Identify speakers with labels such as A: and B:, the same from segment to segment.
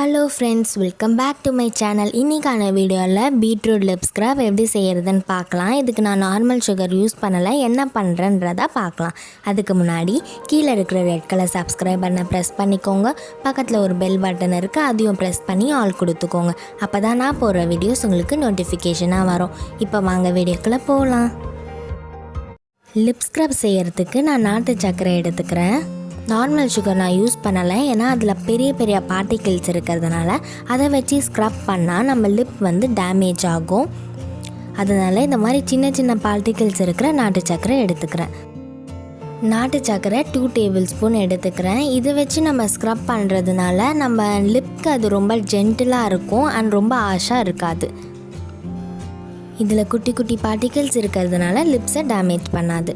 A: Hello friends, welcome back to my channel. இன்றைக்கான வீடியோவில் beetroot lip scrub எப்படி செய்கிறதுன்னு பார்க்கலாம். இதுக்கு நான் நார்மல் சுகர் யூஸ் பண்ணலை, என்ன பண்ணுறேன்றதை பார்க்கலாம். அதுக்கு முன்னாடி கீழே இருக்கிற ரெட் கலர் சப்ஸ்கிரைப் பட்டனை ப்ரெஸ் பண்ணிக்கோங்க. பக்கத்தில் ஒரு பெல் பட்டன் இருக்குது, அதையும் ப்ரெஸ் பண்ணி ஆல் கொடுத்துக்கோங்க. அப்போ தான் நான் போடுற வீடியோஸ் உங்களுக்கு நோட்டிஃபிகேஷனாக வரும். இப்போ வாங்க வீடியோக்குள்ளே போகலாம். லிப் ஸ்க்ரப் செய்கிறதுக்கு நான் நாட்டு சர்க்கரை எடுத்துக்கிறேன். நார்மல் சுகர் நான் யூஸ் பண்ணலை, ஏன்னா அதில் பெரிய பெரிய பார்ட்டிகிள்ஸ் இருக்கிறதுனால அதை வச்சு ஸ்க்ரப் பண்ணால் நம்ம லிப் டேமேஜ் ஆகும். அதனால் இந்த மாதிரி சின்ன சின்ன பார்ட்டிகிள்ஸ் இருக்கிற நாட்டு சர்க்கரை எடுத்துக்கிறேன். நாட்டு சர்க்கரை 2 டேபிள் ஸ்பூன் எடுத்துக்கிறேன். இதை வச்சு நம்ம ஸ்க்ரப் பண்ணுறதுனால நம்ம லிப்க்கு அது ரொம்ப ஜென்டிலாக இருக்கும் அண்ட் ரொம்ப ஆஷாக இருக்காது. இதில் குட்டி குட்டி பார்ட்டிகிள்ஸ் இருக்கிறதுனால லிப்ஸை டேமேஜ் பண்ணாது.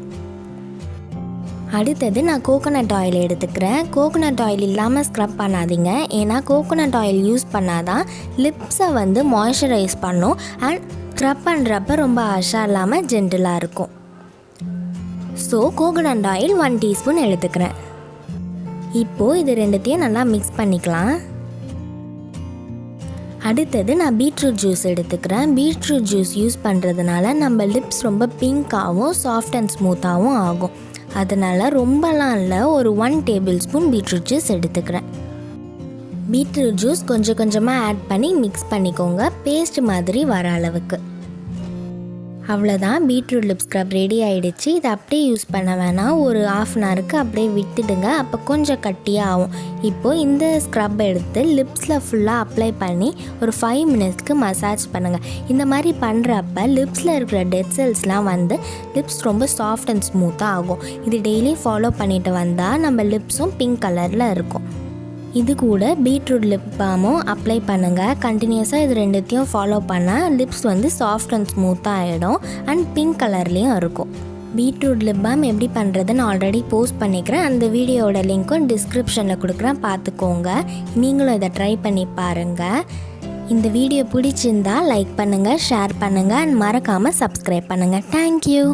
A: அடுத்தது நான் கோகோனட் ஆயில் எடுத்துக்கிறேன். கோகோனட் ஆயில் இல்லாமல் ஸ்க்ரப் பண்ணாதீங்க, ஏன்னா கோகோனட் ஆயில் யூஸ் பண்ணாதான் லிப்ஸை மாய்ஸ்சரைஸ் பண்ணும் அண்ட் ஸ்க்ரப் பண்ணுறப்ப ரொம்ப ஆஷாக இல்லாமல் ஜென்டிலாக இருக்கும். ஸோ கோகோனட் ஆயில் 1 டீஸ்பூன் எடுத்துக்கிறேன். இப்போது இது ரெண்டுத்தையும் நல்லா மிக்ஸ் பண்ணிக்கலாம். அடுத்தது நான் பீட்ரூட் ஜூஸ் எடுத்துக்கிறேன். பீட்ரூட் ஜூஸ் யூஸ் பண்ணுறதுனால நம்ம லிப்ஸ் ரொம்ப பிங்காகவும் சாஃப்ட் அண்ட் ஸ்மூத்தாகவும் ஆகும். அதனால் ரொம்பலாம் இல்லை, ஒரு 1 டேபிள் ஸ்பூன் பீட்ரூட் ஜூஸ் எடுத்துக்கிறேன். பீட்ரூட் ஜூஸ் கொஞ்சம் கொஞ்சமாக ஆட் பண்ணி மிக்ஸ் பண்ணிக்கோங்க, பேஸ்ட் மாதிரி வர அளவுக்கு. அவ்வளோதான், பீட்ரூட் லிப் ஸ்க்ரப் ரெடி ஆகிடுச்சு. இதை அப்படியே யூஸ் பண்ண வேணாம், ஒரு 1/2 அன் ஹவருக்கு அப்படியே விட்டுடுங்க, அப்போ கொஞ்சம் கட்டியாக ஆகும். இப்போது இந்த ஸ்க்ரப் எடுத்து லிப்ஸில் ஃபுல்லாக அப்ளை பண்ணி ஒரு 5 மினிட்ஸ்க்கு மசாஜ் பண்ணுங்கள். இந்த மாதிரி பண்ணுறப்ப லிப்ஸில் இருக்கிற டெட் செல்ஸ்லாம் லிப்ஸ் ரொம்ப சாஃப்ட் அண்ட் ஸ்மூத்தாக ஆகும். இது டெய்லி ஃபாலோ பண்ணிட்டு வந்தால் நம்ம லிப்ஸும் பிங்க் கலரில் இருக்கும். இது கூட பீட்ரூட் லிப் பாமும் அப்ளை பண்ணுங்கள். கண்டினியூஸாக இது ரெண்டுத்தையும் ஃபாலோ பண்ணால் லிப்ஸ் சாஃப்ட் அண்ட் ஸ்மூத்தாக ஆகிடும் அண்ட் பிங்க் கலர்லேயும் இருக்கும். பீட்ரூட் லிப் பாம் எப்படி பண்ணுறதுன்னு ஆல்ரெடி போஸ்ட் பண்ணிக்கிறேன். அந்த வீடியோவோட லிங்க்கும் டிஸ்கிரிப்ஷனில் கொடுக்குறேன், பார்த்துக்கோங்க. நீங்களும் இதை ட்ரை பண்ணி பாருங்கள். இந்த வீடியோ பிடிச்சிருந்தால் லைக் பண்ணுங்கள், ஷேர் பண்ணுங்கள் அண்ட் மறக்காமல் சப்ஸ்கிரைப் பண்ணுங்கள். தேங்க்யூ.